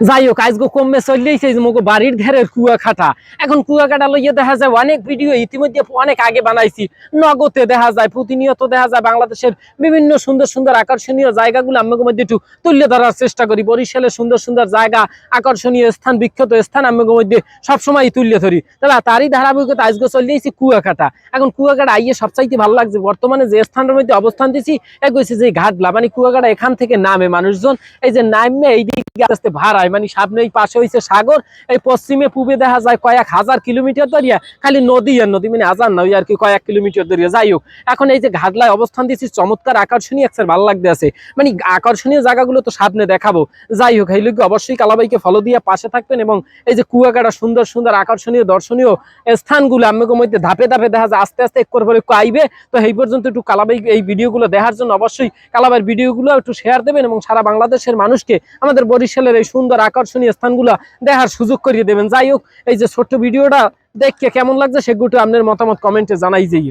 যাই হোক আজকে কমে চললেইছে মগো বাড়ির ধারের কুয়াকাটা। এখন কুয়াকাটা লইয়া দেখা যায় অনেক ভিডিও ইতিমধ্যে অনেক আগে বানাইছি। নগদে দেখা যায়, প্রতিনিয়ত দেখা যায় বাংলাদেশের বিভিন্ন সুন্দর সুন্দর আকর্ষণীয় জায়গাগুলো আমাদের মধ্যে একটু তুলে ধরার চেষ্টা করি। বরিশালের সুন্দর সুন্দর জায়গা, আকর্ষণীয় স্থান, বিখ্যাত স্থান আমাদের মধ্যে সবসময় তুলে ধরি। তবে তারই ধারাবাহিকতা আজকে চললেইছি কুয়াকাটা। এখন কুয়াকাটা আইয়ে সবচাইতে ভালো লাগছে বর্তমানে যে স্থানের মধ্যে অবস্থান দিচ্ছি এগোইছি যে ঘাটলা, মানে কুয়াকাটা এখান থেকে নামে মানুষজন, এই যে নামে এইদিকে আস্তে ভাড়ায়, মানে সামনে এই পাশে হয়েছে সাগর, এই পশ্চিমে পূবে দেখা যায় কয়েক হাজার কিলোমিটার ধরিয়া খালি নদী আর নদী, মানে হাজার নয় আর কি, কয়েক কিলোমিটার ধরিয়া। যাই হোক এখন এই যে ঘাটলায় অবস্থান দিচ্ছি, চমৎকার আকর্ষণীয় একটা ভালো লাগতে আছে, মানে আকর্ষণীয় জায়গাগুলো তো সামনে দেখাবো। যাই হোক এই লোক অবশ্যই কালাবাইকে ফলো দিয়ে পাশে থাকবেন এবং এই যে কুয়াকাটা সুন্দর সুন্দর আকর্ষণীয় দর্শনীয় স্থানগুলো আমাদের মধ্যে ধাপে ধাপে দেখা যায় আস্তে আস্তে এক করে আইবে। তো এই পর্যন্ত একটু কালাবাই এই ভিডিওগুলো দেখার জন্য অবশ্যই কালাবাইয়ের ভিডিওগুলো একটু শেয়ার দেবেন এবং সারা বাংলাদেশের মানুষকে আমাদের বরিশালের এই সুন্দর আকর্ষণীয় স্থানগুলো দেখার সুযোগ করিয়ে দেবেন। যাই হোক এই যে ছোট্ট ভিডিওটা দেখে কেমন লাগছে সেগুলো আপনার মতামত কমেন্টে জানাই যাই।